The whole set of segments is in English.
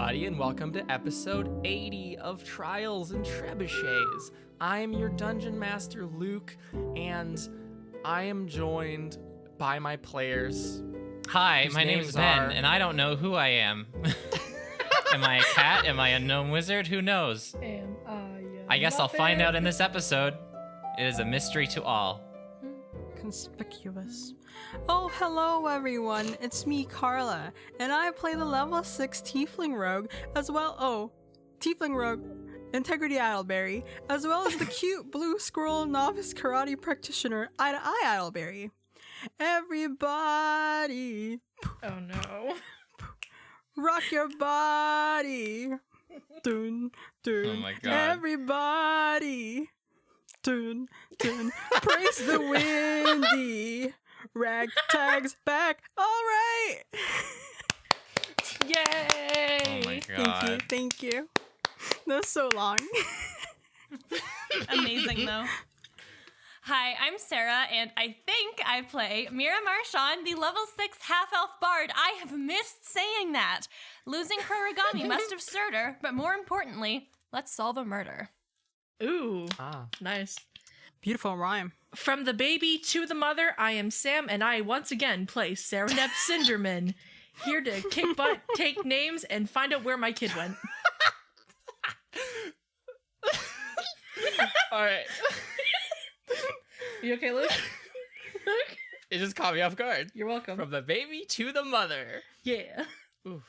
everybody, and welcome to episode 80 of Trials and Trebuchets. I am your Dungeon Master, Luke, and I am joined by my players. Hi, my name is Ben, and I don't know who I am. Am I a cat? Am I a gnome wizard? Who knows? I guess I'll find out in this episode. It is a mystery to all. Conspicuous. Oh, hello everyone, it's me, Carla, and I play the level 6 Tiefling Rogue, Tiefling Rogue, Integrity Idleberry, as well as the cute blue squirrel novice karate practitioner, Eye Idleberry. Everybody, Oh no. rock your body. Dun, dun. Oh my god. Everybody. Dun, dun. Praise the windy. Ragtag's back. All right. Yay! Oh my god. Thank you. That was so long. Amazing, though. Hi, I'm Sarah, and I think I play Mira Marchand, the level 6 half-elf bard. I have missed saying that. Losing Kurogami must have stirred her, but more importantly, let's solve a murder. Ooh, Ah. nice. Beautiful rhyme. From the baby to the mother, I am Sam, and I once again play Serenep Cinderman. Here to kick butt, take names, and find out where my kid went. All right. You okay, Luke? It just caught me off guard. You're welcome. From the baby to the mother. Yeah. Oof.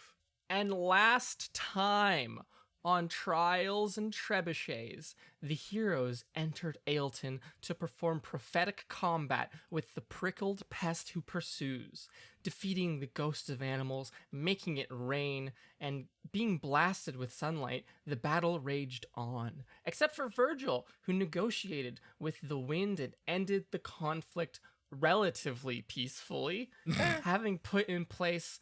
And last time on Trials and Trebuchets, the heroes entered Ailton to perform prophetic combat with the prickled pest who pursues, defeating the ghosts of animals, making it rain, and being blasted with sunlight. The battle raged on, except for Virgil, who negotiated with the wind and ended the conflict relatively peacefully, having put in place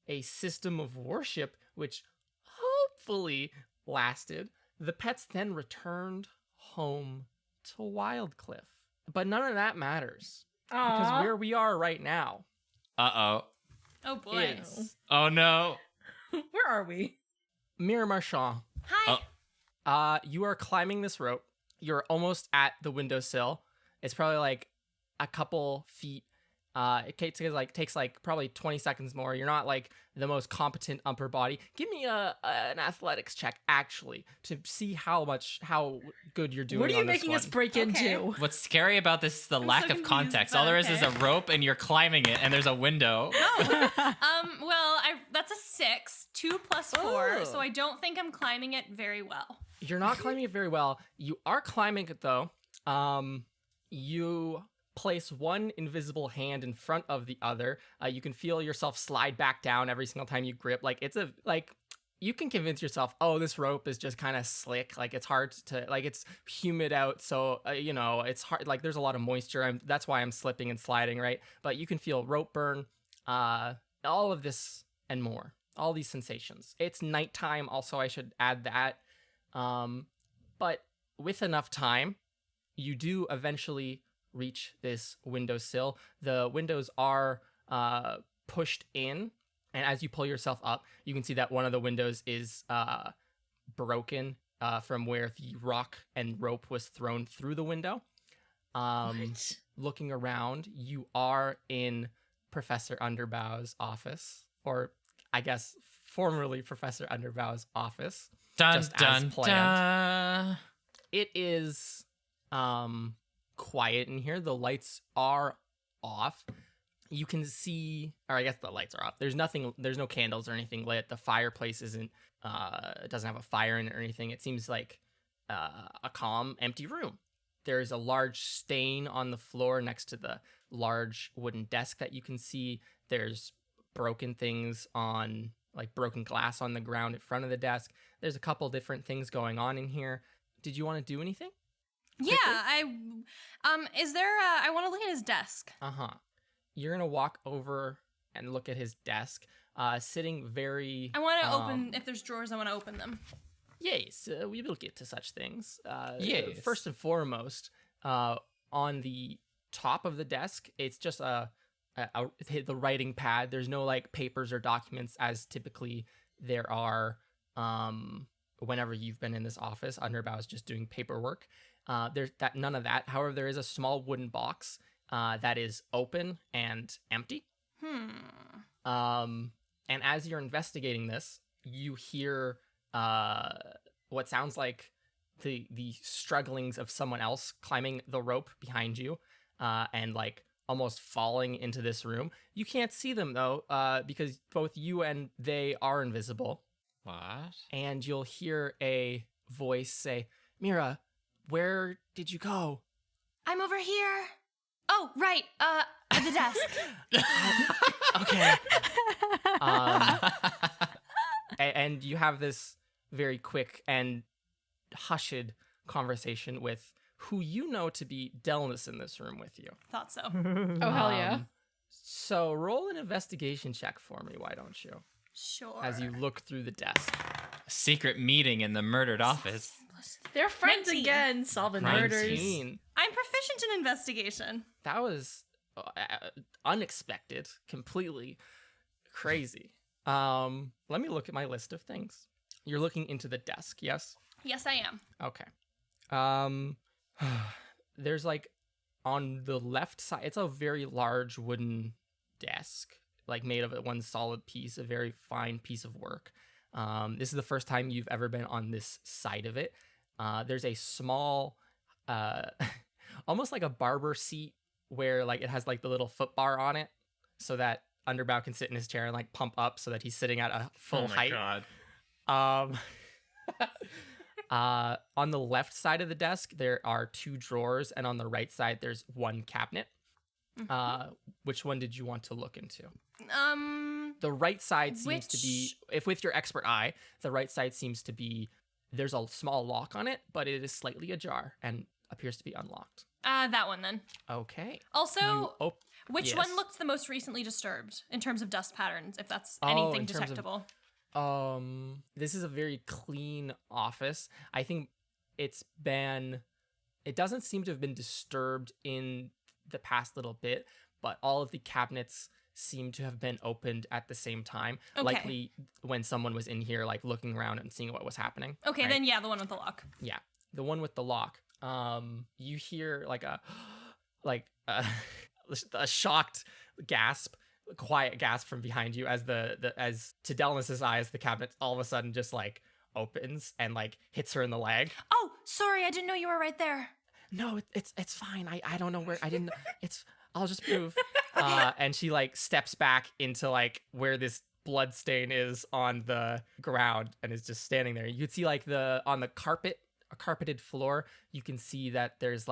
a system of worship which hopefully lasted. The pets then returned home to Wildcliff. But none of that matters. Because Aww. where we are right now Uh-oh. Oh boy. is Oh no. Where are we? Mira Marchand. Hi. You are climbing this rope. You're almost at the windowsill. It's probably like a couple feet. It takes probably 20 seconds more. You're not like the most competent upper body. Give me an athletics check actually to see how good you're doing. What are you on this making one. us break Okay. into? What's scary about this is the I'm lack so of confused, context. but All there is okay. a rope and you're climbing it and there's a window. That's a 6, 2 plus 4, Oh. so I don't think I'm climbing it very well. You're not climbing it very well. You are climbing it though. You place one invisible hand in front of the other. You can feel yourself slide back down every single time you grip. You can convince yourself, oh, this rope is just kind of slick. Like it's hard to, it's humid out. So, it's hard. Like there's a lot of moisture. That's why I'm slipping and sliding, right? But you can feel rope burn, all of this and more, all these sensations. It's nighttime. Also, I should add that. But with enough time, you do eventually reach this windowsill. The windows are pushed in, and as you pull yourself up, you can see that one of the windows is broken from where the rock and rope was thrown through the window. What? Looking around, you are in Professor Underbow's office, or I guess formerly Professor Underbow's office. Dun Just as dun planned. dun. It is quiet in here. The lights are off. You can see, or I guess the lights are off. There's no candles or anything lit. The fireplace doesn't have a fire in it or anything. It seems like a calm, empty room. There's a large stain on the floor next to the large wooden desk that you can see. There's broken things on, like broken glass on the ground in front of the desk. There's a couple different things going on in here. Did you want to do anything? Yeah, I want to look at his desk. You're gonna walk over and look at his desk, sitting very. I want to open, if there's drawers, I want to open them. Yes, we will get to such things. Yes. First and foremost, on the top of the desk, it's just the writing pad. There's no like papers or documents as typically there are whenever you've been in this office. Underbow is just doing paperwork. There's none of that. However, there is a small wooden box that is open and empty. And as you're investigating this, you hear what sounds like the strugglings of someone else climbing the rope behind you, and like almost falling into this room. You can't see them though, because both you and they are invisible. What? And you'll hear a voice say, "Mira, where did you go?" I'm over here. Oh, right. At the desk. Okay. And you have this very quick and hushed conversation with who you know to be Delness in this room with you. Thought so. Oh, hell yeah. So roll an investigation check for me, why don't you? Sure. As you look through the desk. Secret meeting in the murdered office. They're friends 19. again, solving murders. 19. I'm proficient in investigation. That was unexpected, completely crazy. Let me look at my list of things. You're looking into the desk, yes? Yes, I am. Okay. There's like on the left side, it's a very large wooden desk, like made of one solid piece, a very fine piece of work. This is the first time you've ever been on this side of it. There's a small, almost like a barber seat where like it has like the little foot bar on it so that Underbow can sit in his chair and like pump up so that he's sitting at a full height. God. On the left side of the desk, there are 2 drawers, and on the right side, there's 1 cabinet. Which one did you want to look into? The right side seems to be, if with your expert eye, the right side seems to be, there's a small lock on it, but it is slightly ajar and appears to be unlocked. That one then. Okay. Also, which yes. one looked the most recently disturbed in terms of dust patterns, if that's Oh, anything in terms of- detectable? This is a very clean office. I think it doesn't seem to have been disturbed in the past little bit, but all of the cabinets seem to have been opened at the same time. Okay. Likely when someone was in here, like looking around and seeing what was happening. Okay, right? then yeah, the one with the lock. Yeah, the one with the lock. You hear like a shocked gasp, quiet gasp from behind you as as to Delness's eyes, the cabinet all of a sudden just like opens and like hits her in the leg. Oh, sorry, I didn't know you were right there. No, it's fine. I don't know where. I didn't. I'll just move. And she like steps back into like where this blood stain is on the ground and is just standing there. You could see like on the carpet, a carpeted floor. You can see that there's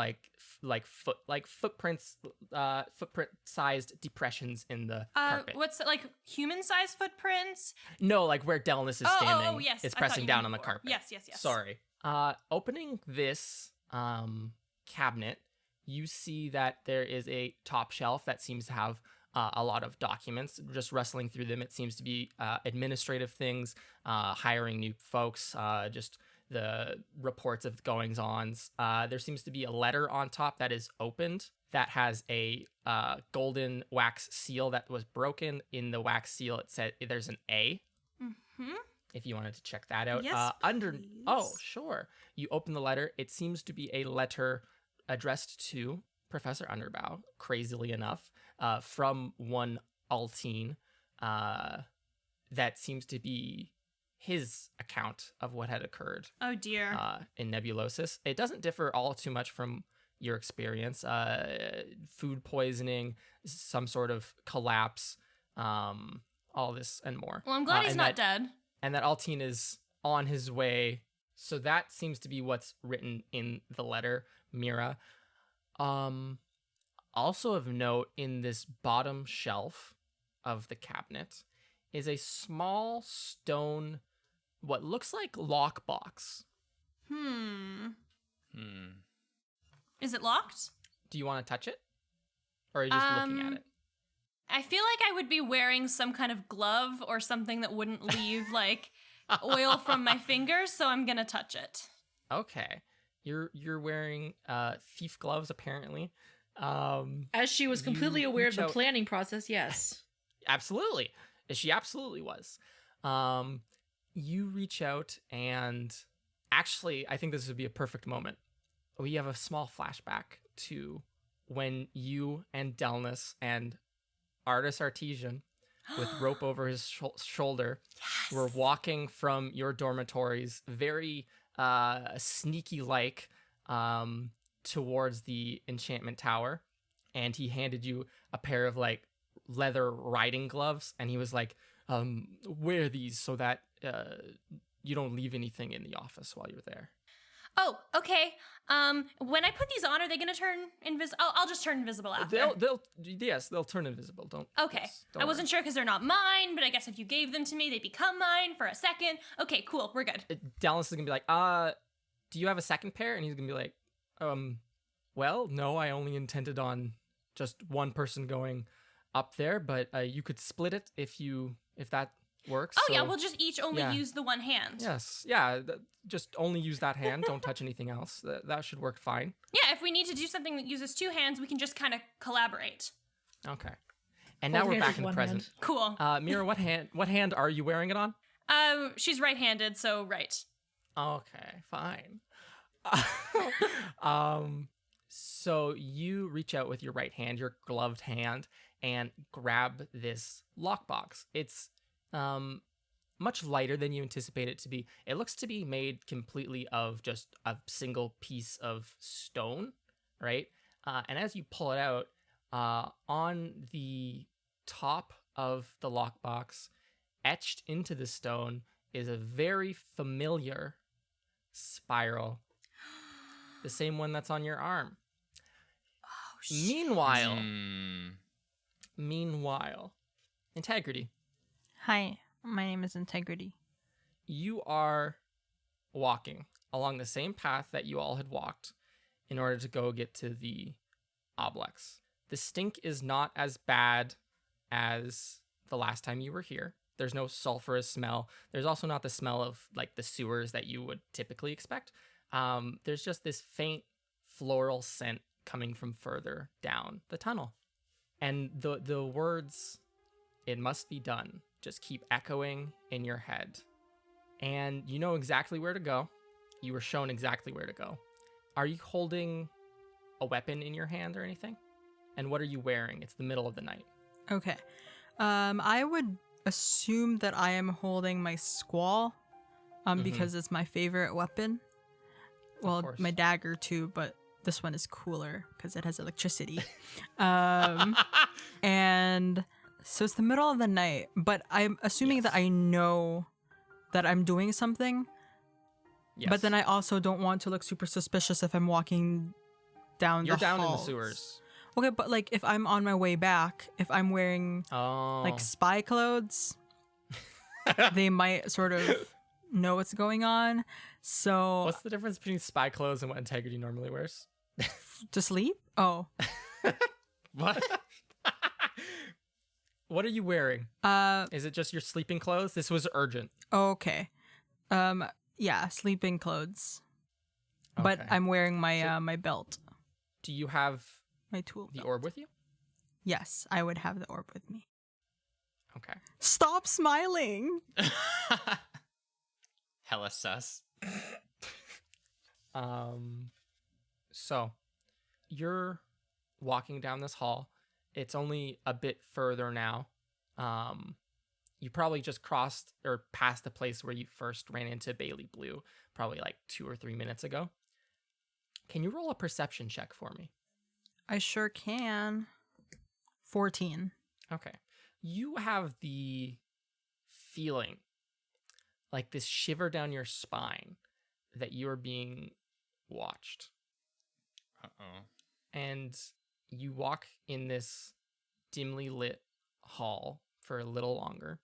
footprints, footprint-sized depressions in the carpet. What's it, like human-sized footprints? No, like where Delness is standing. Oh, yes. It's I thought pressing you down meant on the before. carpet. Yes. Sorry. Opening this cabinet, you see that there is a top shelf that seems to have a lot of documents. Just rustling through them, it seems to be administrative things, hiring new folks, just the reports of goings-ons. There seems to be a letter on top that is opened that has a golden wax seal that was broken. In the wax seal, it said there's an A. Mm-hmm. If you wanted to check that out. Yes, please. Oh, sure. You open the letter. It seems to be a letter addressed to Professor Underbow, crazily enough, from one Altine, that seems to be his account of what had occurred. Oh dear. In Nebulosis. It doesn't differ all too much from your experience. Food poisoning, some sort of collapse, all this and more. Well, I'm glad he's not dead. And that Altine is on his way. So that seems to be what's written in the letter, Mira. Also of note, in this bottom shelf of the cabinet is a small stone, what looks like lockbox. Is it locked? Do you want to touch it? Or are you just looking at it? I feel like I would be wearing some kind of glove or something that wouldn't leave like oil from my fingers, so I'm gonna touch it. Okay. You're wearing thief gloves apparently. As she was completely aware of the planning process, yes. Absolutely. She absolutely was. You reach out, and actually, I think this would be a perfect moment. We have a small flashback to when you and Delnus and Artis Artesian, with rope over his shoulder, were walking from your dormitories very sneaky-like towards the enchantment tower. And he handed you a pair of like leather riding gloves, and he was like, wear these so that you don't leave anything in the office while you're there. Oh, okay. When I put these on, are they gonna turn invisible? I'll just turn invisible after. They'll turn invisible. Don't. Okay. Yes, don't I wasn't sure because they're not mine, but I guess if you gave them to me, they become mine for a second. Okay, cool. We're good. Dallas is gonna be like, do you have a second pair? And he's gonna be like, well, no, I only intended on just one person going up there, but you could split it if that works. Oh, yeah, we'll just each only use the one hand. Yes, yeah, just only use that hand. Don't touch anything else. That should work fine. Yeah, if we need to do something that uses two hands, we can just kind of collaborate. Okay. And now we're back in the present. Hand. Cool. Mira, what hand are you wearing it on? She's right-handed, so right. Okay, fine. So you reach out with your right hand, your gloved hand, and grab this lockbox. It's much lighter than you anticipate it to be. It looks to be made completely of just a single piece of stone, right? And as you pull it out, on the top of the lockbox, etched into the stone, is a very familiar spiral. The same one that's on your arm. Oh, shit. Meanwhile, Integrity. Hi, my name is Integrity. You are walking along the same path that you all had walked in order to go get to the Oblex. The stink is not as bad as the last time you were here. There's no sulfurous smell. There's also not the smell of like the sewers that you would typically expect. There's just this faint floral scent coming from further down the tunnel. And the words, "It must be done," just keep echoing in your head. And you know exactly where to go. You were shown exactly where to go. Are you holding a weapon in your hand or anything? And what are you wearing? It's the middle of the night. Okay. I would assume that I am holding my squall, because it's my favorite weapon. Well, course. my dagger too, but this one is cooler because it has electricity. And so it's the middle of the night, but I'm assuming that I know that I'm doing something. Yes. But then I also don't want to look super suspicious if I'm walking down You're the down halls. in the sewers. Okay, but like if I'm on my way back, if I'm wearing Oh. like spy clothes, they might sort of know what's going on. So What's the difference between spy clothes and what Integrity normally wears? to sleep? Oh. What? What are you wearing? Is it just your sleeping clothes? This was urgent. Okay. Yeah, sleeping clothes. But Okay. I'm wearing my my belt, Do you have my tool the belt. orb with you? Yes, I would have the orb with me. Okay. Stop smiling. Hella sus. So you're walking down this hall. It's only a bit further now. You probably just crossed or passed the place where you first ran into Bailey Blue, probably like 2 or 3 minutes ago. Can you roll a perception check for me? I sure can. 14. Okay. You have the feeling, like this shiver down your spine, that you are being watched. Uh-oh. And you walk in this dimly lit hall for a little longer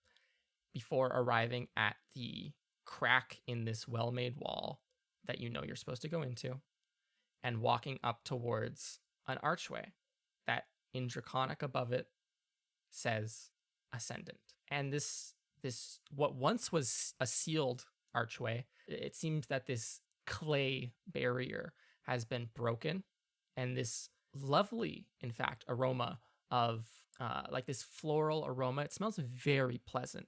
before arriving at the crack in this well-made wall that you know you're supposed to go into, and walking up towards an archway that in Draconic above it says Ascendant. And this what once was a sealed archway, it seems that this clay barrier has been broken, and this lovely, in fact, aroma of like this floral aroma, it smells very pleasant,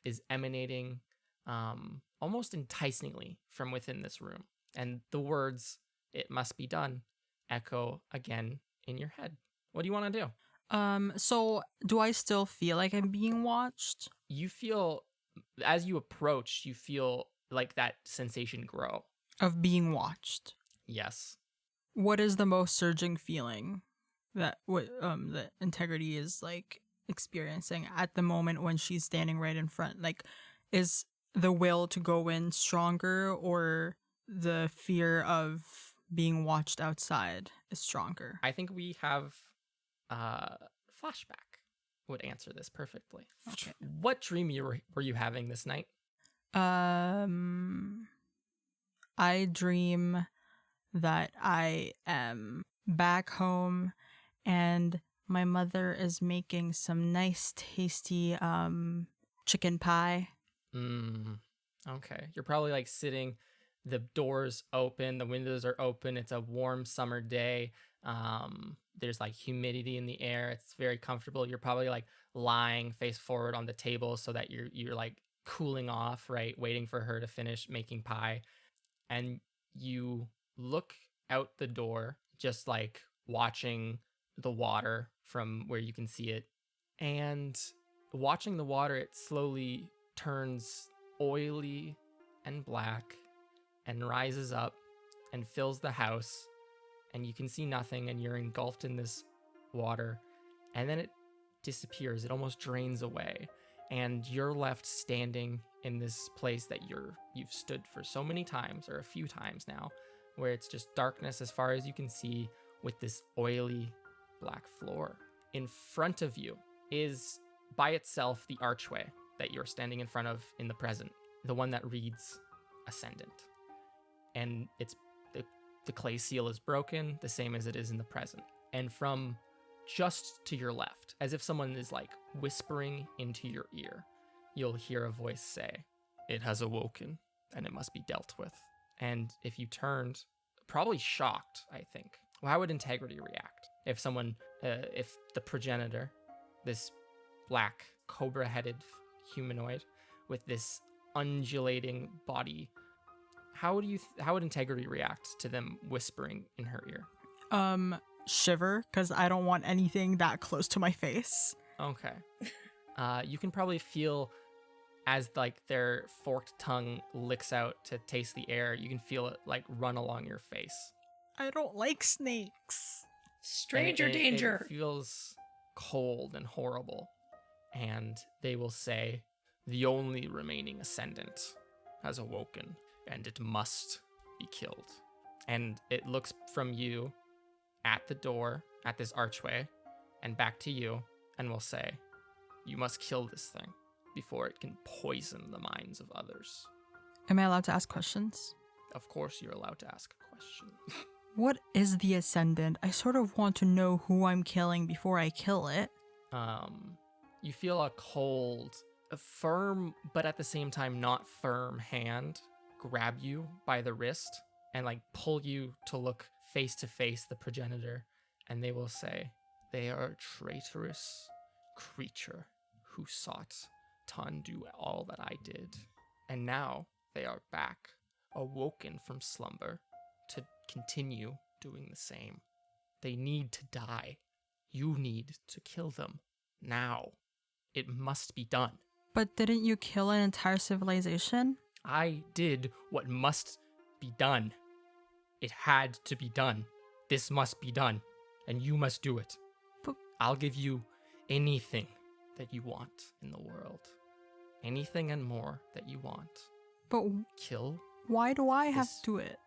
is emanating almost enticingly from within this room. And the words, "It must be done," echo again in your head. What do you want to do? So do I still feel like I'm being watched? You feel, as you approach, you feel like that sensation grow. Of being watched. Yes. What is the most surging feeling that Integrity is like experiencing at the moment when she's standing right in front? Like, is the will to go in stronger, or the fear of being watched outside is stronger? I think we have flashback would answer this perfectly. Okay. What dream were you having this night? I dream that I am back home and my mother is making some nice tasty chicken pie. Okay. You're probably like sitting, the doors open, the windows are open. It's a warm summer day. There's like humidity in the air. It's very comfortable. You're probably like lying face forward on the table so that you're like cooling off, right? Waiting for her to finish making pie. And you look out the door, just like watching the water from where you can see it. And watching the water, it slowly turns oily and black and rises up and fills the house. And you can see nothing, and you're engulfed in this water. And then it disappears. It almost drains away. And you're left standing in this place that you've stood for so many times, or a few times now, where it's just darkness as far as you can see, with this oily black floor. In front of you is by itself the archway that you're standing in front of in the present, the one that reads Ascendant. And it's the clay seal is broken, the same as it is in the present. And from just to your left, as if someone is like whispering into your ear, you'll hear a voice say, "It has awoken, and it must be dealt with." And if you turned, probably shocked, I think. Well, how would Integrity react if if the progenitor, this black cobra-headed humanoid with this undulating body, how would Integrity react to them whispering in her ear? Shiver, because I don't want anything that close to my face. Okay. You can probably feel, as like their forked tongue licks out to taste the air, you can feel it like run along your face. I don't like snakes. Stranger And danger. It feels cold and horrible. And they will say, "The only remaining Ascendant has awoken, and it must be killed." And it looks from you at the door, at this archway, and back to you, and will say, "You must kill this thing before it can poison the minds of others." Am I allowed to ask questions? Of course, you're allowed to ask a question. What is the Ascendant? I sort of want to know who I'm killing before I kill it. You feel a cold, a firm, but at the same time not firm hand grab you by the wrist and like pull you to look face to face the progenitor, and they will say, "They are a traitorous creature who sought to undo all that I did, and now they are back, awoken from slumber, to continue doing the same. They need to die. You need to kill them now. It must be done." But didn't you kill an entire civilization? I did what must be done. It had to be done. This must be done, and you must do it. But- I'll give you anything that you want in the world. Anything and more that you want. But Kill, why do I have This- to do it?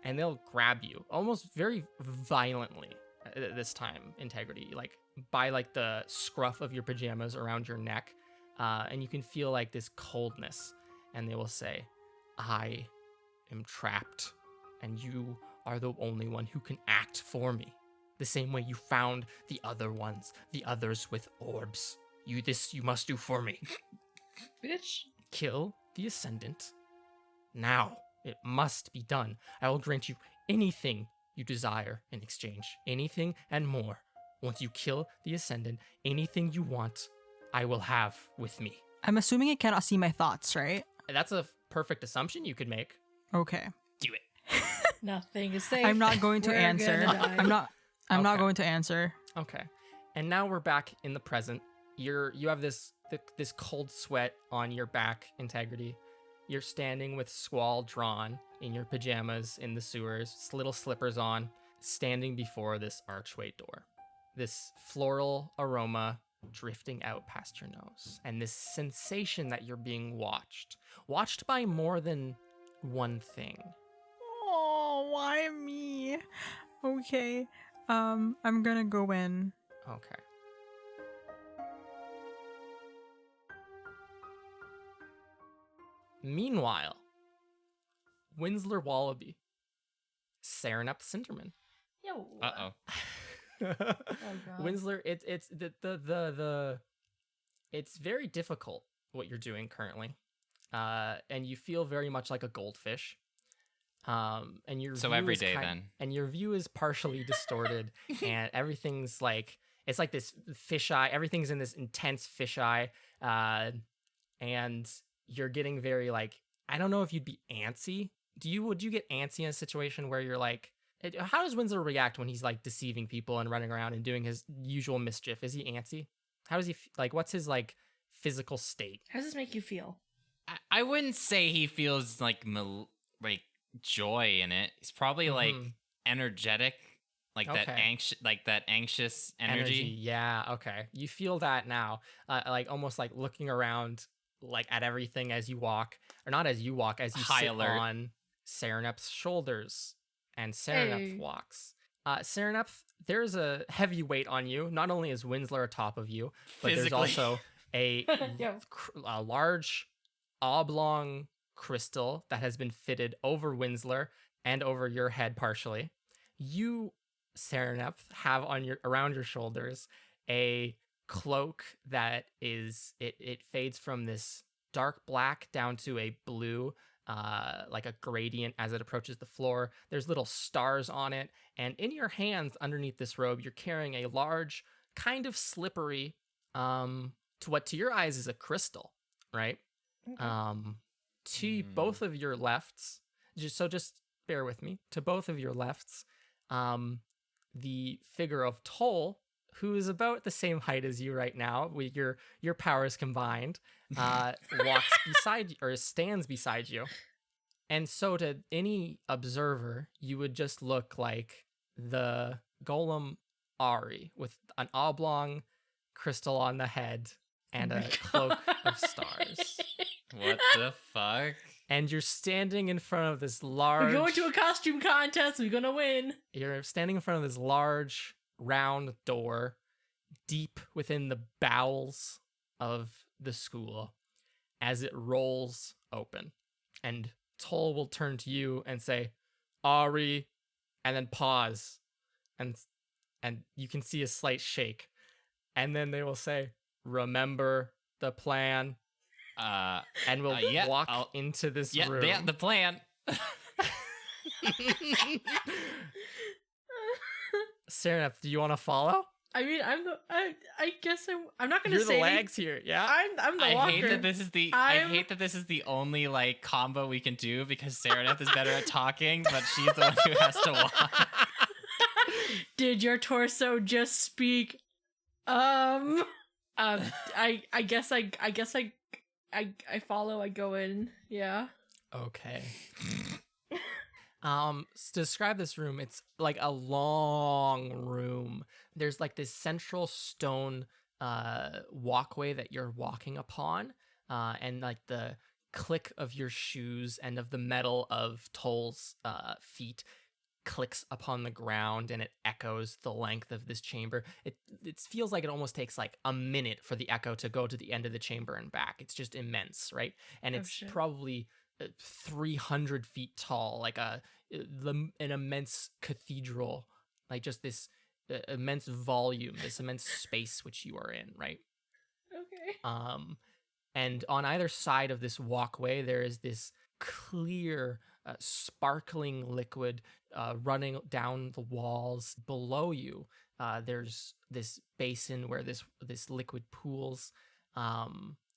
and they'll grab you almost very violently this time, Integrity, like by like the scruff of your pajamas around your neck, and you can feel like this coldness, and they will say, "I am trapped, and you are the only one who can act for me, the same way you found the other ones, the others with orbs. You must do for me. Bitch. Kill the Ascendant now. It must be done. I will grant you anything you desire in exchange, anything and more. Once you kill the Ascendant, anything you want, I will have with me." I'm assuming it cannot see my thoughts, right? That's a perfect assumption you could make. Okay. Do it. Nothing is safe. I'm not going to We're answer. gonna die. I'm not Okay. going to answer. Okay. And now we're back in the present. You have this cold sweat on your back, Integrity. You're standing with Squall drawn in your pajamas in the sewers, little slippers on, standing before this archway door. This floral aroma drifting out past your nose, and this sensation that you're being watched by more than one thing. Oh, why me? Okay. I'm gonna go in. Okay. Meanwhile, Winsler Wallaby, Serenep Cinderman. Yo. Uh-oh. God. Winsler, it's the it's very difficult what you're doing currently, and you feel very much like a goldfish. And your So view every is day then. and your view is partially distorted, and everything's like it's like this fisheye. Everything's in this intense fisheye, and you're getting very like I don't know if you'd be antsy. Would you get antsy in a situation where you're like? How does Winslow react when he's like deceiving people and running around and doing his usual mischief? Is he antsy? How does he like? What's his like physical state? How does this make you feel? I wouldn't say he feels like joy in it. He's probably like energetic, like that anxious energy. Yeah. Okay. You feel that now, like almost like looking around, like at everything as you walk, or not as you walk, as you High sit alert. on Serenep's shoulders. And Serenep Hey. walks. Serenep, there's a heavy weight on you. Not only is Winsler atop of you, but there's Physically. also a Yeah. a large oblong crystal that has been fitted over Winsler and over your head partially. You, Serenep, have on around your shoulders a cloak that is it fades from this dark black down to a blue, like a gradient as it approaches the floor. There's little stars on it, and in your hands underneath this robe, you're carrying a large, kind of slippery, to what to your eyes is a crystal, right? To both of your lefts, just bear with me. To both of your lefts, the figure of Toll, who is about the same height as you right now, with your powers combined, walks beside you, or stands beside you. And so to any observer, you would just look like the golem Ari with an oblong crystal on the head and a cloak of stars. What the fuck? And you're standing in front of this We're large... going to a costume contest. We're gonna win. You're standing in front of this large, round door deep within the bowels of the school as it rolls open. And Toll will turn to you and say, Ari, and then pause. And you can see a slight shake. And then they will say, remember the plan. And we'll walk into this room. Yeah, the plan. Serenep, do you want to follow? I mean, I guess I'm not gonna You're say the legs here, yeah? I'm the I walker. hate that this is the I hate that this is the only like combo we can do because Sereneth is better at talking, but she's the one who has to walk. Did your torso just speak? I guess I follow. I go in. Yeah. Okay. Describe this room. It's like a long room. There's like this central stone walkway that you're walking upon, and like the click of your shoes and of the metal of Toll's feet clicks upon the ground, and it echoes the length of this chamber. It feels like it almost takes like a minute for the echo to go to the end of the chamber and back. It's just immense, right? And it's shit. probably 300 feet tall, like an immense cathedral, like just this immense volume, this immense space which you are in, right? Okay. And on either side of this walkway, there is this clear, sparkling liquid running down the walls. Below you, there's this basin where this liquid pools,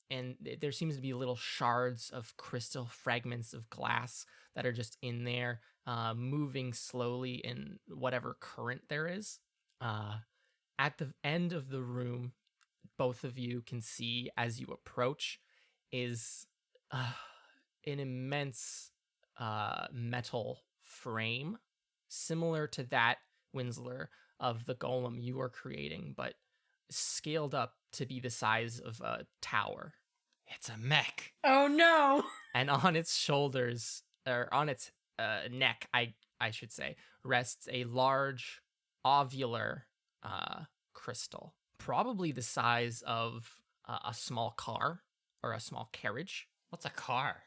and there seems to be little shards of crystal fragments of glass that are just in there, moving slowly in whatever current there is. At the end of the room, both of you can see as you approach is an immense metal frame, similar to that, Winsler, of the golem you are creating, but scaled up to be the size of a tower. It's a mech. Oh no! And on its shoulders, or on its neck, I should say, rests a large ovular crystal, probably the size of a small car or a small carriage. What's a car?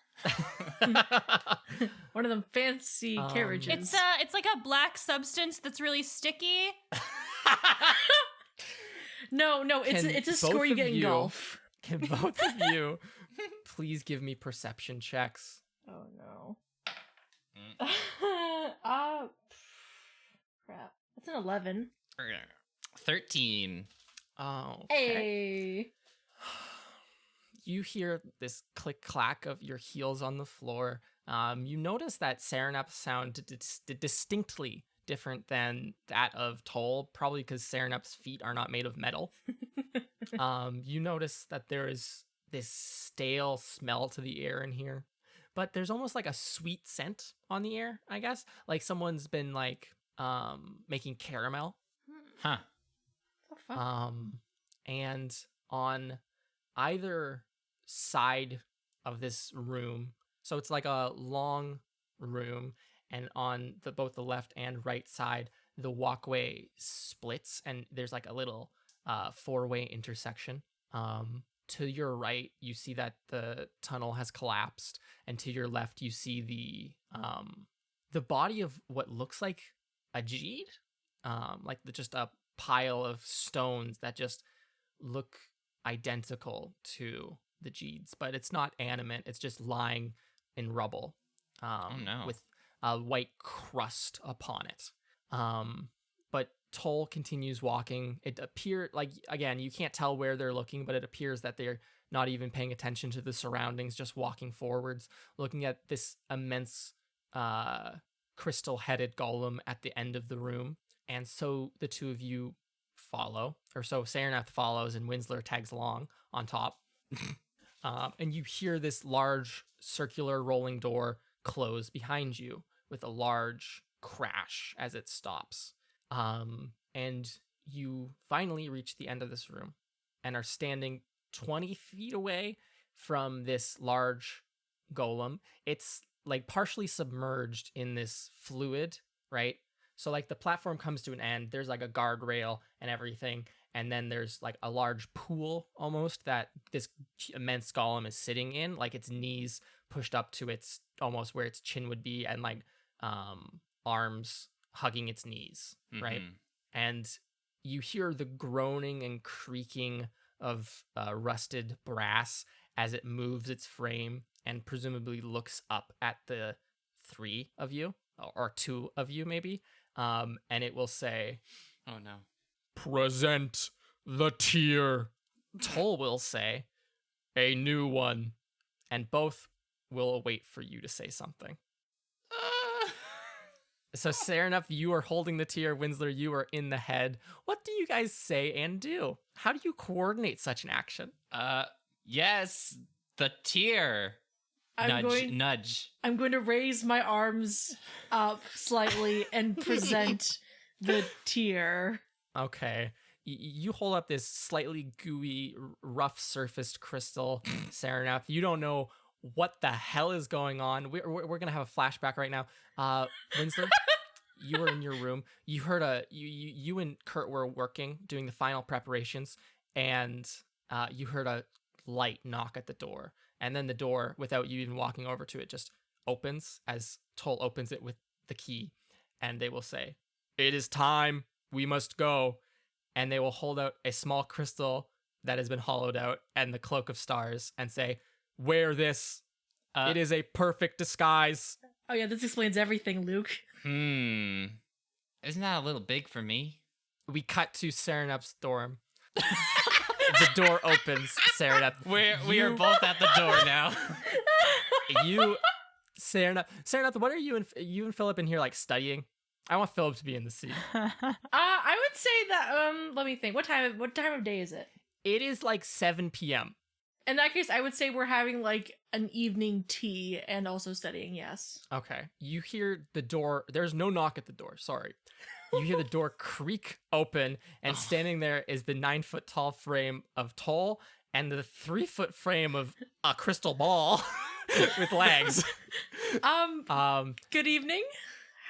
One of them fancy carriages. It's like a black substance that's really sticky. No, it's a score you get in golf. Can both of you please give me perception checks? Oh no. Crap. That's an 11. 13. Oh, okay. Hey. You hear this click-clack of your heels on the floor. You notice that Serenep's sound distinctly different than that of Toll, probably because Serenep's feet are not made of metal. You notice that there is this stale smell to the air in here, but there's almost like a sweet scent on the air, I guess. Like someone's been like making caramel. Huh. Oh, fuck. And on either side of this room, so it's like a long room, and on both the left and right side, the walkway splits, and there's like a little four-way intersection. To your right, you see that the tunnel has collapsed, and to your left, you see the body of what looks like a Jeed, like just a pile of stones that just look identical to the Jeeds, but it's not animate. It's just lying in rubble, with a white crust upon it. But Toll continues walking. It appears like, again, you can't tell where they're looking, but it appears that they're not even paying attention to the surroundings, just walking forwards, looking at this immense crystal-headed golem at the end of the room. And so the two of you follow, or so Sereneth follows and Winsler tags along on top. And you hear this large circular rolling door close behind you with a large crash as it stops. And you finally reach the end of this room and are standing 20 feet away from this large golem. It's like partially submerged in this fluid, right? So like the platform comes to an end, there's like a guardrail and everything, and then there's like a large pool almost that this immense golem is sitting in, like its knees pushed up to its almost where its chin would be, and like arms hugging its knees, right? And you hear the groaning and creaking of rusted brass as it moves its frame and presumably looks up at the three of you, or two of you maybe, and it will say, "Oh no. Present the tier." Toll will say, "A new one," and both will wait for you to say something. So Sereneth, you are holding the tier. Winsler, you are in the head. What do you guys say and do? How do you coordinate such an action? Yes, the tier. Nudge. I'm going to raise my arms up slightly and present the tier. Okay. You hold up this slightly gooey, rough-surfaced crystal, Sereneth. You don't know what the hell is going on. We're going to have a flashback right now. Winsler, you were in your room. You heard you and Kurt were working, doing the final preparations, and you heard a light knock at the door. And then the door, without you even walking over to it, just opens as Toll opens it with the key. And they will say, "It is time. We must go." And they will hold out a small crystal that has been hollowed out and the cloak of stars and say, "Wear this. It is a perfect disguise." Oh yeah, this explains everything, Luke. Isn't that a little big for me? We cut to Serenep's dorm. The door opens, Serenep. We are both at the door now. Serenep, what are you and Philip in here like studying? I want Philip to be in the scene. I would say that let me think. What time of day is it? It is like 7 p.m. In that case, I would say we're having like an evening tea and also studying, yes. Okay. You hear the door. There's no knock at the door. Sorry. You hear the door creak open, and standing there is the 9-foot tall frame of Toll and the 3-foot frame of a crystal ball with legs. Good evening.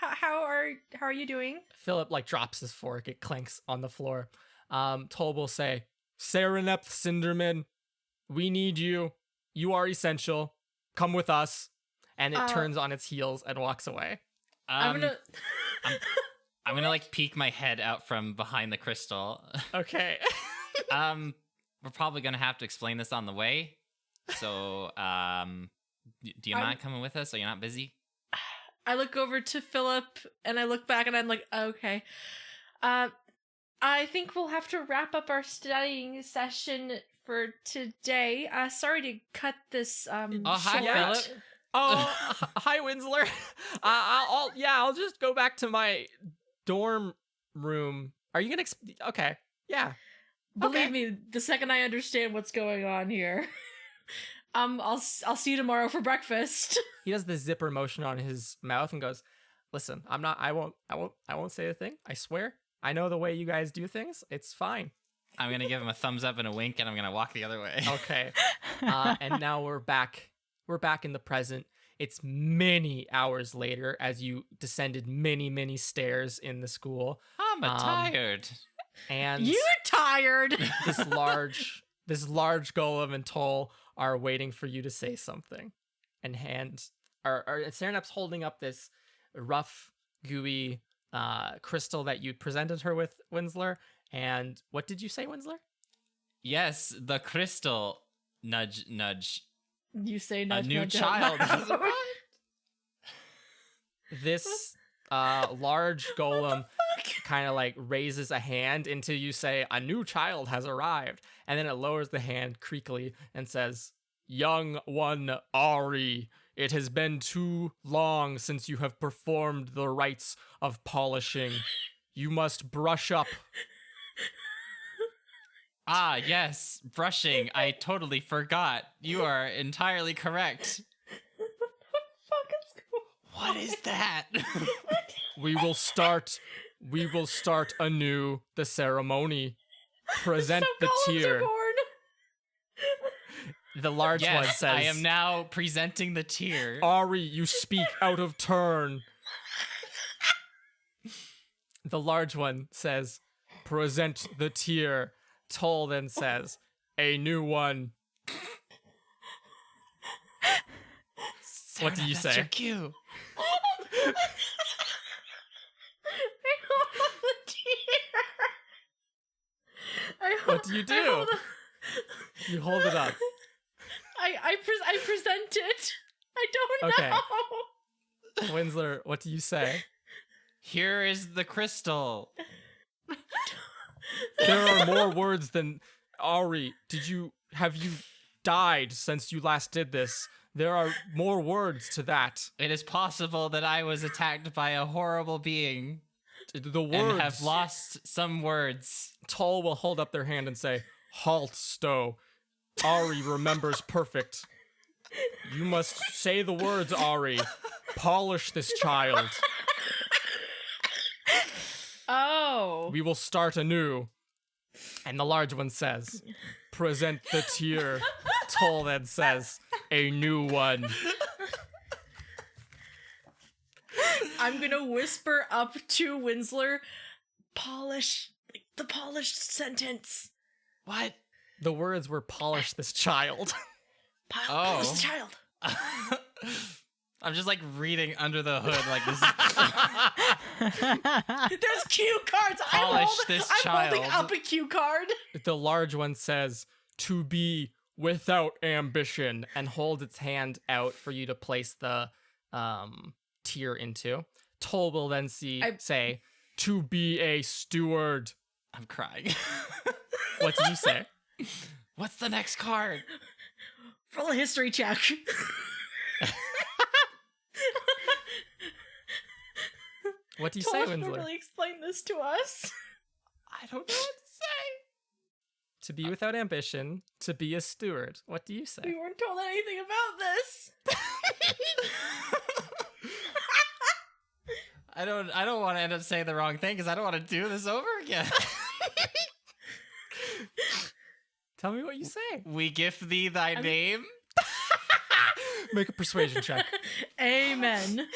How are you doing? Philip like drops his fork. It clanks on the floor. Toll will say, Serenep Cinderman, we need you. You are essential. Come with us. And it turns on its heels and walks away. I'm gonna like peek my head out from behind the crystal. Okay. We're probably gonna have to explain this on the way. So, do you mind coming with us? Are you not busy? I look over to Philip and I look back and I'm like, okay. I think we'll have to wrap up our studying session for today. Sorry to cut this hi, short. Philip. Oh, hi, Winsler. I'll just go back to my dorm room. Are you gonna? Okay, yeah. Believe me, the second I understand what's going on here, I'll see you tomorrow for breakfast. He does the zipper motion on his mouth and goes, "Listen, I won't say a thing. I swear. I know the way you guys do things. It's fine." I'm gonna give him a thumbs up and a wink, and I'm gonna walk the other way. Okay. And now we're back. We're back in the present. It's many hours later as you descended many, many stairs in the school. I'm tired. And You're tired. this large golem and Toll are waiting for you to say something. And Serenep's holding up this rough, gooey crystal that you presented her with, Winsler. And what did you say, Winsler? Yes, the crystal. Nudge, nudge. You say nudge, a new nudge child out has loud. arrived. This large golem kind of like raises a hand until you say, a new child has arrived. And then it lowers the hand creakily and says, young one Ari, it has been too long since you have performed the rites of polishing. You must brush up. Ah, yes, brushing. I totally forgot. You are entirely correct. What is that? We will start anew the ceremony. Present So the golems are tear. born. The large one Yes, says, I am now presenting the tear. Ari, you speak out of turn. The large one says, present the tear. Toll then says, a new one. What do you That's say? your cue. What do you do? You hold it up. I present it. I don't Okay. know. Winsler, what do you say? Here is the crystal. There are more words than Ari. Have you died since you last did this? There are more words to that. It is possible that I was attacked by a horrible being The words. and have lost some words. Toll will hold up their hand and say, halt, Stowe. Ari remembers perfect. You must say the words, Ari. Polish this child. Oh. We will start anew. And the large one says, present the tear. Toll then says, a new one. I'm gonna whisper up to Winsler, the polished sentence. What? The words were polish this child. Polish this child. I'm just like reading under the hood like this. There's cue cards. Polish this I'm holding child. up a cue card. The large one says, to be without ambition, and holds its hand out for you to place the tear into. Toll will then say, to be a steward. I'm crying. What do you say? What's the next card? Roll a history check. What do you say, Told you to Winsler? really explain this to us. I don't know what to say. To be without ambition, to be a steward. What do you say? We weren't told anything about this. I don't want to end up saying the wrong thing because I don't want to do this over again. Tell me what you say. We gift thee thy name. Make a persuasion check. Amen.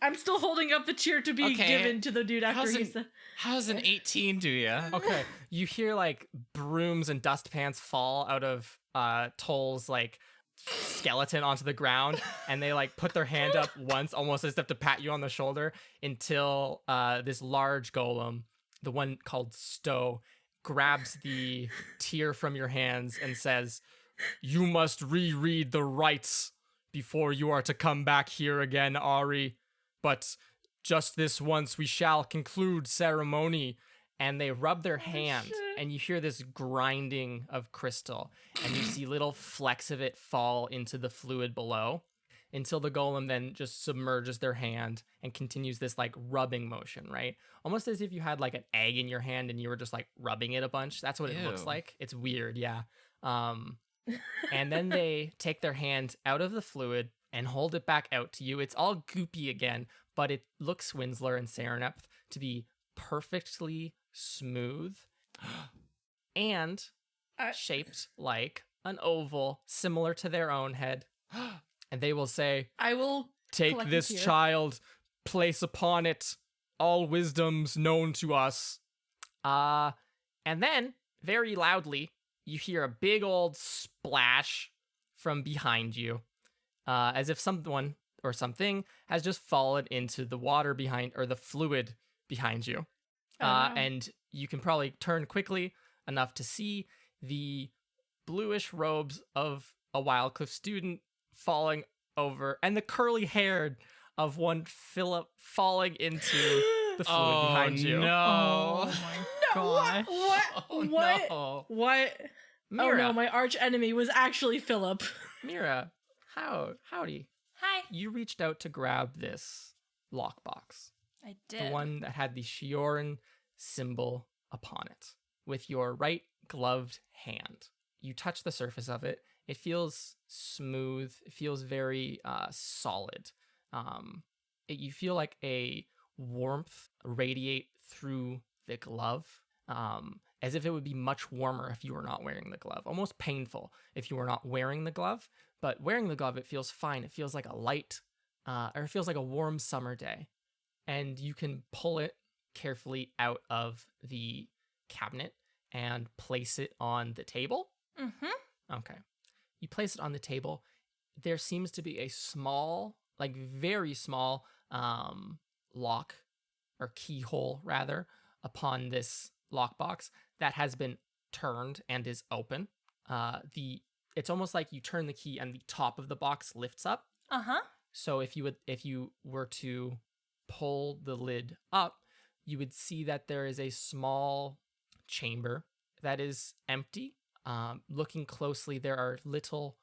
I'm still holding up the cheer to be given to the dude after he said. How's an 18 do ya? Okay, you hear like brooms and dustpans fall out of Toll's like skeleton onto the ground, and they like put their hand up once, almost as if to pat you on the shoulder, until this large golem, the one called Stowe, grabs the tear from your hands and says, "You must reread the rites before you are to come back here again, Ari. But just this once we shall conclude ceremony." And they rub their hand, and you hear this grinding of crystal, and you see little flecks of it fall into the fluid below, until the golem then just submerges their hand and continues this like rubbing motion, right? Almost as if you had like an egg in your hand and you were just like rubbing it a bunch. That's what it looks Ew. like. It's weird, yeah. And then they take their hand out of the fluid and hold it back out to you. It's all goopy again, but it looks, Winsler and Serenepth, to be perfectly smooth and shaped like an oval, similar to their own head. And they will say, I will "Take collect this it here." child, place upon it all wisdoms known to us." And then, very loudly, you hear a big old splash from behind you, as if someone or something has just fallen into the water behind, or the fluid behind you. Oh, no. And you can probably turn quickly enough to see the bluish robes of a Wildcliff student falling over, and the curly hair of one Philip falling into the fluid behind you. No. Gosh. What? Oh, What? no. What? Mira, Oh no, my arch enemy was actually Philip. Mira, howdy. Hi. You reached out to grab this lockbox, I did. the one that had the Shioran symbol upon it, with your right gloved hand. You touch the surface of it. It feels smooth. It feels very solid. You feel like a warmth radiate through the glove, as if it would be much warmer if you were not wearing the glove. Almost painful if you were not wearing the glove. But wearing the glove, it feels fine. It feels like a light, or it feels like a warm summer day. And you can pull it carefully out of the cabinet and place it on the table. Mm-hmm. Okay. You place it on the table. There seems to be a small, like very small, lock or keyhole rather upon this lockbox that has been turned and is open. It's almost like you turn the key and the top of the box lifts up. Uh-huh. So if you were to pull the lid up, you would see that there is a small chamber that is empty. Looking closely, there are little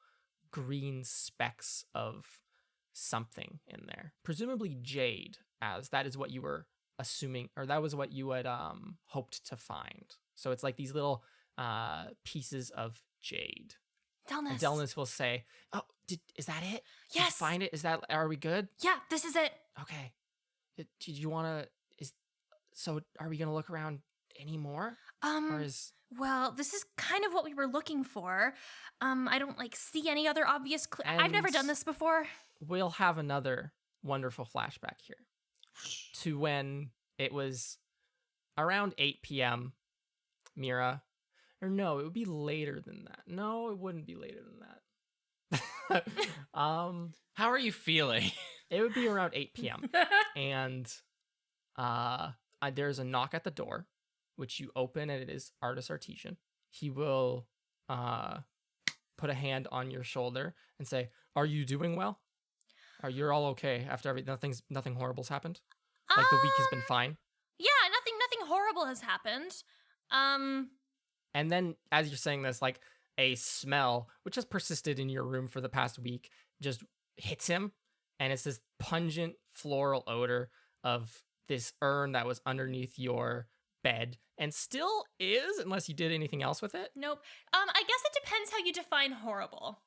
green specks of something in there, presumably jade, as that is what you were assuming, or that was what you had hoped to find. So it's like these little pieces of jade. Delnus. And Delnus will say, "Oh, is that it? Did you Yes. find it? Are we good? Yeah, this is it. Okay. Did you want to? So are we gonna look around anymore, or is?" Well, this is kind of what we were looking for. I don't see any other obvious I've never And- done this before. We'll have another wonderful flashback here to when it was around 8 p.m. Mira, or no, it would be later than that. No, it wouldn't be later than that. How are you feeling? It would be around 8 p.m. and there's a knock at the door, which you open, and it is Artis Artesian. He will put a hand on your shoulder and say, "Are you doing well? Are you all okay after nothing horrible's happened? Like the week has been fine?" Yeah, nothing horrible has happened. And then as you're saying this, like a smell, which has persisted in your room for the past week, just hits him. And it's this pungent floral odor of this urn that was underneath your bed and still is, unless you did anything else with it. Nope. I guess it depends how you define horrible.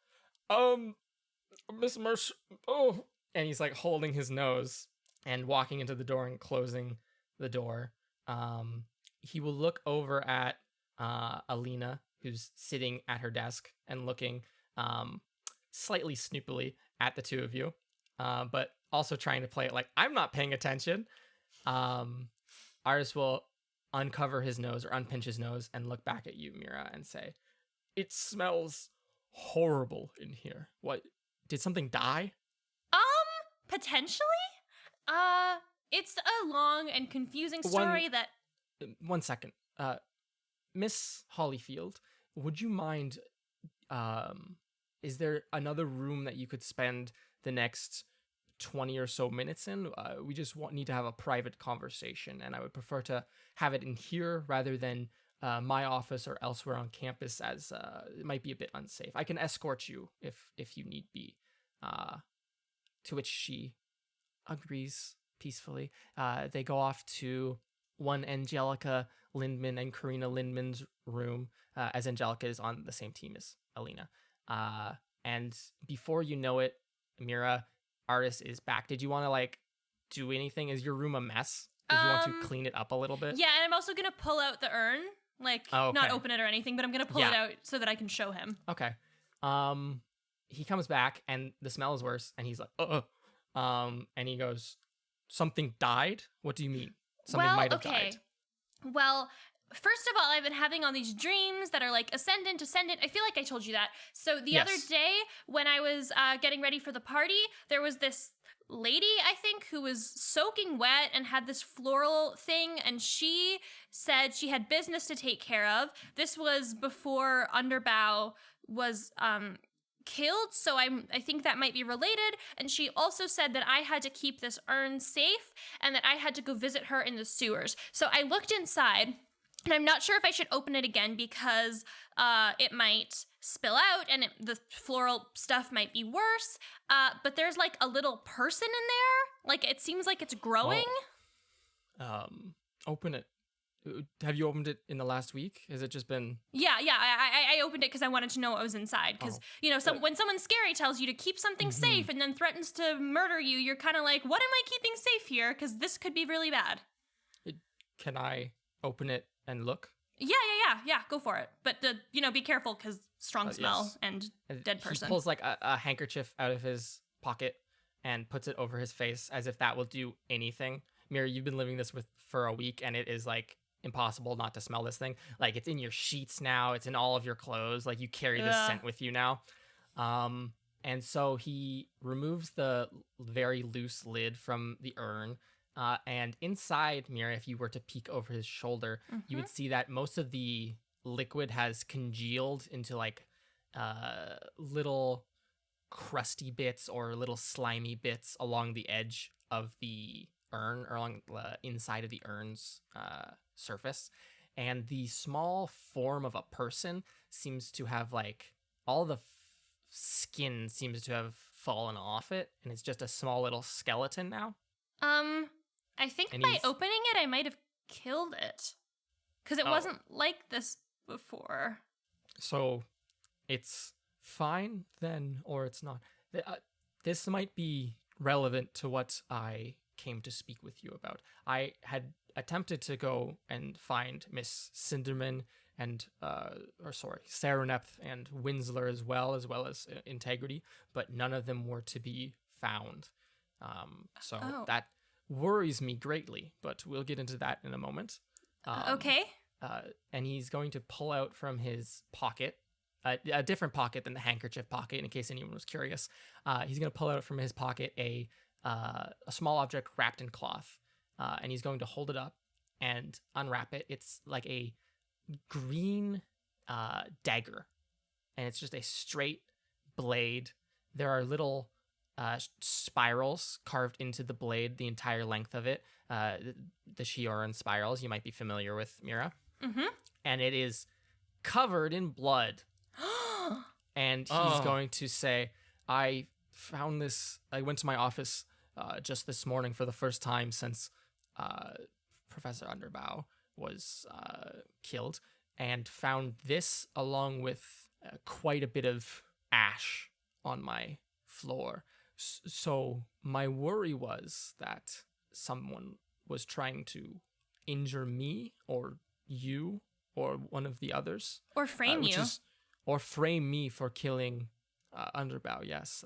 Miss Mersh, oh. And he's like holding his nose and walking into the door and closing the door. He will look over at Alina, who's sitting at her desk and looking slightly snoopily at the two of you, but also trying to play it like I'm not paying attention. Artis will uncover his nose or unpinch his nose and look back at you, Mira, and say, "It smells horrible in here. What? Did something die?" Potentially? It's a long and confusing story that... 1 second. Miss Hollyfield, would you mind, is there another room that you could spend the next 20 or so minutes in? We just need to have a private conversation, and I would prefer to have it in here rather than my office or elsewhere on campus, as it might be a bit unsafe. I can escort you if you need be. To which she agrees peacefully. They go off to one Angelica Lindman and Karina Lindman's room, as Angelica is on the same team as Alina. And before you know it, Mira, Artis is back. Did you want to like do anything? Is your room a mess? Did you want to clean it up a little bit? Yeah, and I'm also going to pull out the urn. Like, not open it or anything, but I'm going to pull it out so that I can show him. Okay. He comes back and the smell is worse, and he's like, and he goes, "Something died? What do you mean? Something might have died." Well, first of all, I've been having all these dreams that are like ascendant. I feel like I told you that. So the other day when I was getting ready for the party, there was this lady, I think, who was soaking wet and had this floral thing, and she said she had business to take care of. This was before Underbow was killed, so I think that might be related. And she also said that I had to keep this urn safe and that I had to go visit her in the sewers. So I looked inside, and I'm not sure if I should open it again because it might spill out and the floral stuff might be worse. But there's like a little person in there. Like it seems like it's growing. Open it. Have you opened it in the last week? Has it just been... Yeah, I opened it because I wanted to know what was inside. Because, when someone scary tells you to keep something safe and then threatens to murder you, you're kind of like, what am I keeping safe here? Because this could be really bad. Can I open it and look? Yeah, go for it. But, be careful because strong smell and dead person. He pulls like a handkerchief out of his pocket and puts it over his face as if that will do anything. Mira, you've been living this for a week, and it is like impossible not to smell this thing. Like it's in your sheets now, it's in all of your clothes, like you carry this scent with you now. And so he removes the very loose lid from the urn, and inside, Mira, if you were to peek over his shoulder, you would see that most of the liquid has congealed into like little crusty bits or little slimy bits along the edge of the urn, or along the inside of the urn's surface. And the small form of a person seems to have like all the skin seems to have fallen off it, and it's just a small little skeleton now. I think by opening it I might have killed it because it wasn't like this before. So it's fine then, or it's not. This might be relevant to what I came to speak with you about. I had attempted to go and find Miss Cinderman and Saroneph and Winsler as well as Integrity, but none of them were to be found. That worries me greatly, but we'll get into that in a moment. Okay. And he's going to pull out from his pocket, a different pocket than the handkerchief pocket, in case anyone was curious. He's going to pull out from his pocket a small object wrapped in cloth, and he's going to hold it up and unwrap it. It's like a green dagger, and it's just a straight blade. There are little spirals carved into the blade, the entire length of it. The Shioran spirals, you might be familiar with, Mira. Mm-hmm. And it is covered in blood. And he's going to say, I found this. I went to my office just this morning for the first time since Professor Underbow was killed, and found this along with quite a bit of ash on my floor. So my worry was that someone was trying to injure me or you or one of the others. Or frame you. Or frame me for killing Underbow, yes.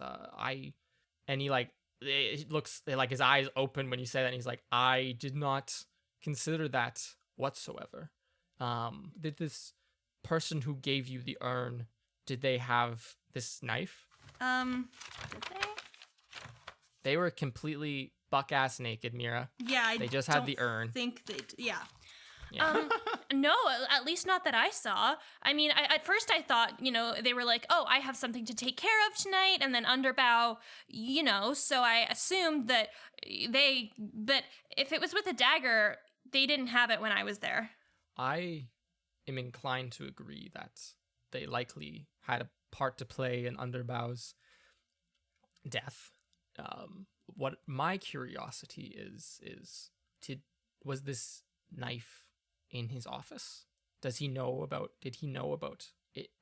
And he it looks like his eyes open when you say that, and he's like, I did not consider that whatsoever. Did this person who gave you the urn, did they have this knife? Did they? They were completely buck-ass naked, Mira. Yeah, they just had the urn. Think they? Yeah. Yeah. No, at least not that I saw. I mean, at first I thought, they were like, oh, I have something to take care of tonight, and then Underbow, so I assumed that but if it was with a dagger, they didn't have it when I was there. I am inclined to agree that they likely had a part to play in Underbow's death. What my curiosity is was this knife in his office? Did he know about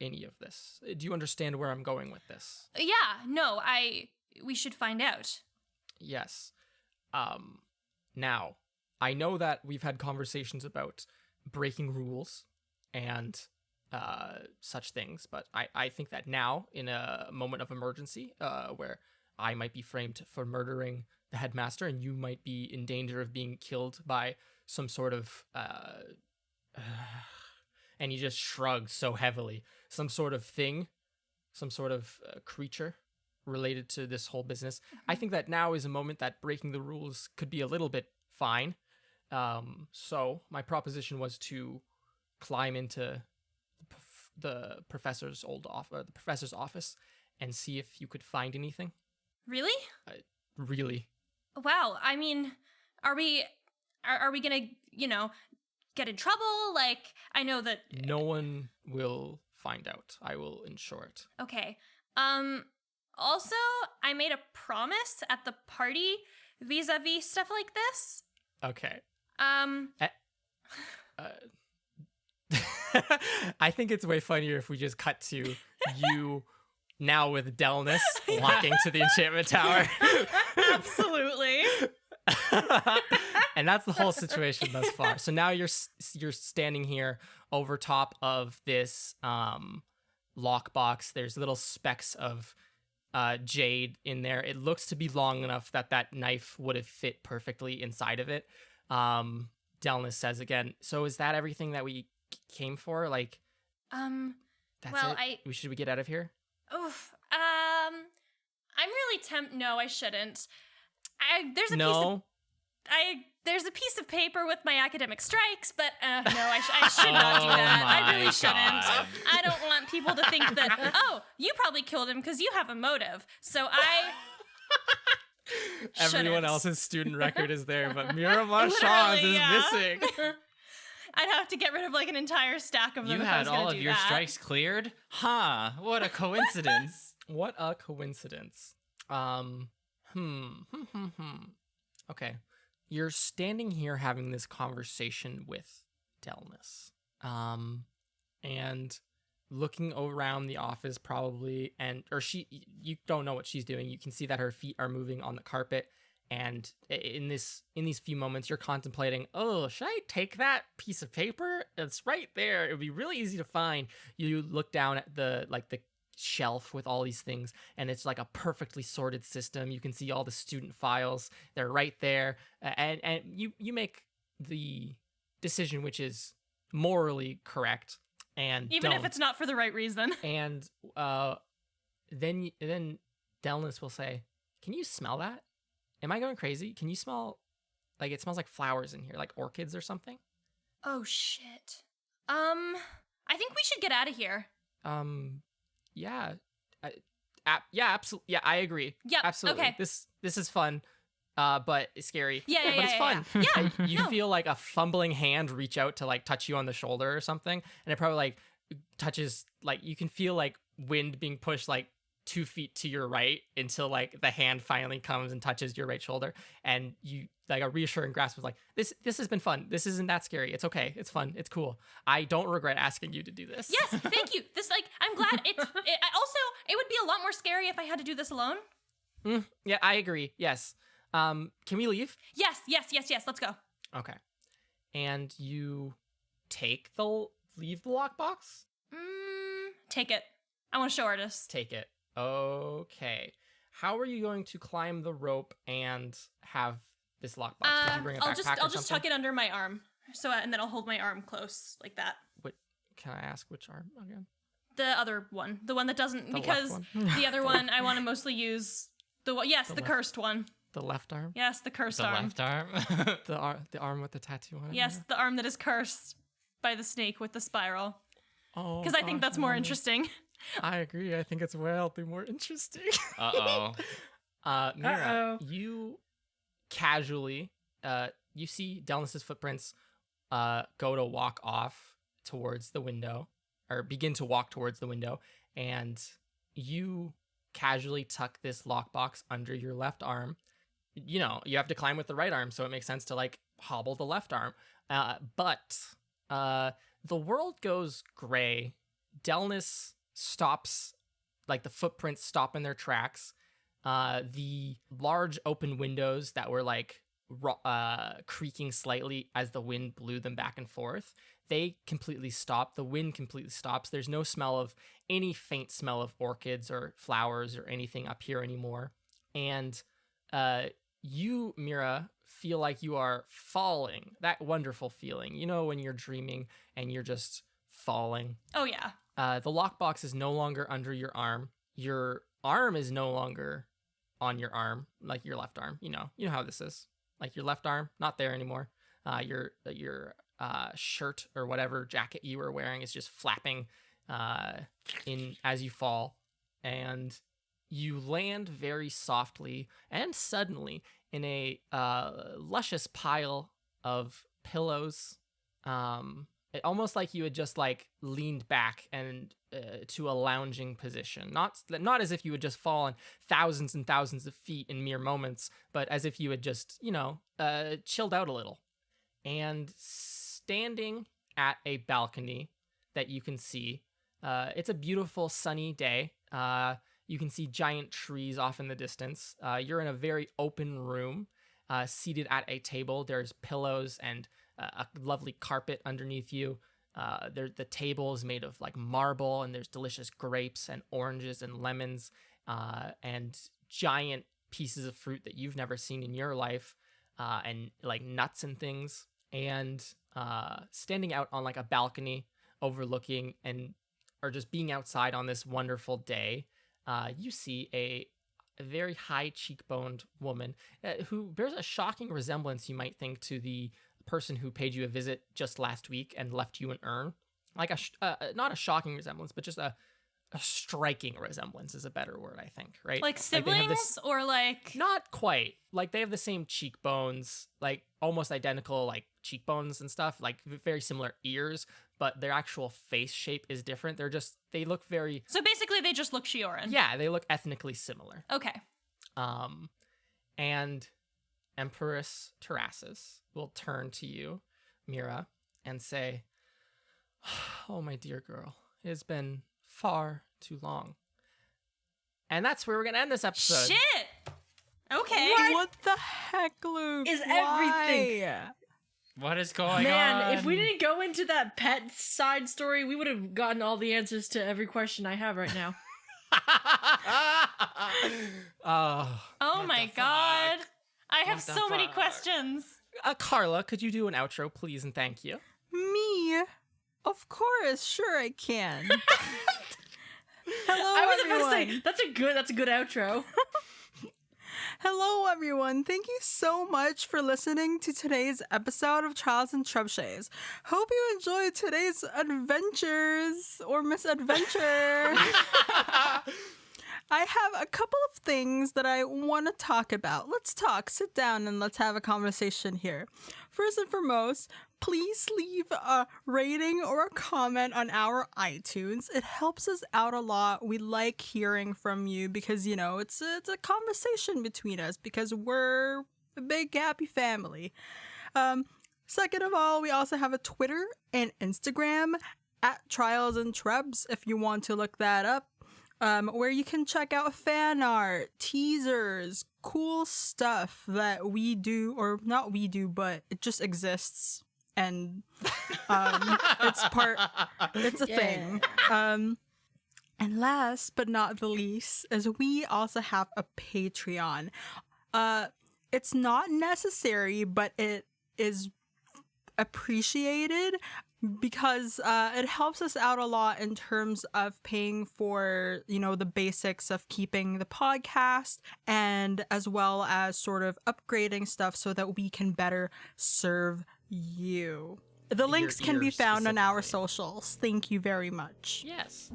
any of this? Do you understand where I'm going with this? Yeah, no, we should find out. Yes. Now, I know that we've had conversations about breaking rules and such things, but I think that now, in a moment of emergency, where I might be framed for murdering the headmaster and you might be in danger of being killed by some sort of and he just shrugs so heavily, some sort of thing, some sort of creature related to this whole business. I think that now is a moment that breaking the rules could be a little bit fine. So my proposition was to climb into the professor's office and see if you could find anything. Really? Really. Wow. I mean, are we gonna, get in trouble? Like, I know that no one will find out. I will ensure it. Okay. Also, I made a promise at the party vis-a-vis stuff like this. Okay. I think it's way funnier if we just cut to you now with Delness walking to the enchantment tower. Absolutely. And that's the whole situation thus far. So now you're standing here over top of this lockbox. There's little specks of jade in there. It looks to be long enough that knife would have fit perfectly inside of it. Delness says again, so is that everything that we came for? Like, that's well, it? Should we get out of here? Oof. I'm really No, I shouldn't. There's a piece of paper with my academic strikes, but no, I should not do that. I really shouldn't. I don't want people to think that, oh, you probably killed him because you have a motive. So I Everyone else's student record is there, but Mira Marchand's is missing. I'd have to get rid of like an entire stack of them. You if I was had all of do your that. strikes cleared? Huh, what a coincidence. What a coincidence. Okay. You're standing here having this conversation with Delness. And looking around the office probably, you don't know what she's doing. You can see that her feet are moving on the carpet. And in these few moments, you're contemplating, oh, should I take that piece of paper? It's right there. It would be really easy to find. You look down at the shelf with all these things, and it's like a perfectly sorted system. You can see all the student files. They're right there. And you make the decision which is morally correct. And even if it's not for the right reason. And then Delness will say, can you smell that? Am I going crazy? Can you smell, like, it smells like flowers in here, like orchids or something? Oh, shit. I think we should get out of here. Yeah. Yeah, absolutely. Yeah, I agree. Yep. Absolutely. Okay. This is fun. But it's scary. Yeah, but it's fun. Yeah. And you feel like a fumbling hand reach out to like touch you on the shoulder or something, and it probably like touches, like you can feel like wind being pushed like 2 feet to your right until like the hand finally comes and touches your right shoulder, and you like a reassuring grasp was like, this has been fun. This isn't that scary. It's okay. It's fun. It's cool. I don't regret asking you to do this. Yes, thank you. This like I'm glad also it would be a lot more scary if I had to do this alone. Yeah, I agree. Yes. Can we leave? Yes. Let's go. Okay. And you leave the lockbox? Take it. I want to show artists. Take it. Okay. How are you going to climb the rope and have this lockbox? Did you bring a backpack I'll just tuck it under my arm. So and then I'll hold my arm close like that. Can I ask which arm again? The other one. The one that doesn't, The because left one? the other one I want to mostly use the left. cursed one. The left arm? Yes, the cursed The arm. left arm. The arm with the tattoo on it? Yes, the arm that is cursed by the snake with the spiral. Oh, Because I think that's more interesting. I agree. I think it's wildly more interesting. Uh-oh. Mira, you casually, you see Delnis's footprints go to walk off towards the window, or begin to walk towards the window, and you casually tuck this lockbox under your left arm. You know, you have to climb with the right arm, so it makes sense to like hobble the left arm. But the world goes gray. Delnis stops, like the footprints stop in their tracks. The large open windows that were like creaking slightly as the wind blew them back and forth, they completely stop. The wind completely stops. There's no smell of any faint smell of orchids or flowers or anything up here anymore. And you, Mira, feel like you are falling. That wonderful feeling. You know, when you're dreaming and you're just falling. Oh, yeah. The lockbox is no longer under your arm. Your arm is no longer on your arm, like your left arm. You know how this is. Like your left arm, not there anymore. Your shirt or whatever jacket you were wearing is just flapping in as you fall, and you land very softly and suddenly in a luscious pile of pillows. Almost like you had just like leaned back and to a lounging position, not as if you had just fallen thousands and thousands of feet in mere moments, but as if you had just chilled out a little. And standing at a balcony that you can see, it's a beautiful sunny day. You can see giant trees off in the distance. You're in a very open room, seated at a table. There's pillows and a lovely carpet underneath you. The table is made of like marble, and there's delicious grapes and oranges and lemons, and giant pieces of fruit that you've never seen in your life, and like nuts and things. And standing out on like a balcony overlooking or just being outside on this wonderful day, you see a very high cheekboned woman who bears a shocking resemblance, you might think, to the person who paid you a visit just last week and left you an urn. Like not a shocking resemblance, but just a striking resemblance is a better word, I think, right? Like siblings, or like... Not quite. Like they have the same cheekbones, like almost identical like cheekbones and stuff, like very similar ears, but their actual face shape is different. They look very... So basically they just look Shioran. Yeah, they look ethnically similar. Okay. And Empress Terrassus will turn to you, Mira, and say, "Oh, my dear girl, it has been far too long." And that's where we're going to end this episode. Shit! Okay. What the heck, Luke? Is Why? everything. What is going on? Man, if we didn't go into that pet side story, we would have gotten all the answers to every question I have right now. Oh my god. I have What the so many fuck? questions. Carla, could you do an outro, please, and thank you? Me? Of course, sure I can. Hello, I was everyone. about to say, that's a good outro. Hello, everyone. Thank you so much for listening to today's episode of Trials and Trebuchets. Hope you enjoyed today's adventures or misadventure. I I have a couple of things that I want to talk about. Let's talk. Sit down and let's have a conversation here. First and foremost, please leave a rating or a comment on our iTunes. It helps us out a lot. We like hearing from you because, you know, it's a conversation between us because we're a big happy family. Second of all, we also have a Twitter and Instagram at Trials and Trebs if you want to look that up, where you can check out fan art, teasers, cool stuff that we do, or not we do, but it just exists. And it's a thing. And last but not the least is we also have a Patreon. It's not necessary, but it is appreciated because it helps us out a lot in terms of paying for, you know, the basics of keeping the podcast and as well as sort of upgrading stuff so that we can better serve you. The links can be found on our socials. Thank you very much. Yes.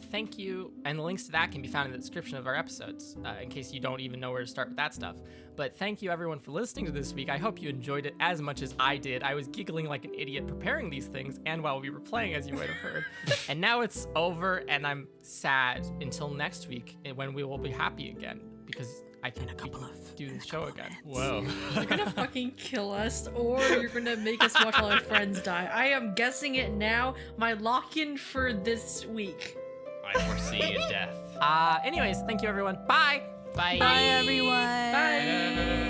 Thank you. And the links to that can be found in the description of our episodes, in case you don't even know where to start with that stuff. But thank you, everyone, for listening to this week. I hope you enjoyed it as much as I did. I was giggling like an idiot preparing these things and while we were playing, as you might have heard. And now it's over, and I'm sad until next week when we will be happy again, because I can do the show again. Whoa. You're gonna fucking kill us, or you're gonna make us watch all our friends die. I am guessing it now. My lock-in for this week. I foresee a death. Anyways, thank you, everyone. Bye. Bye. Bye, everyone. Bye.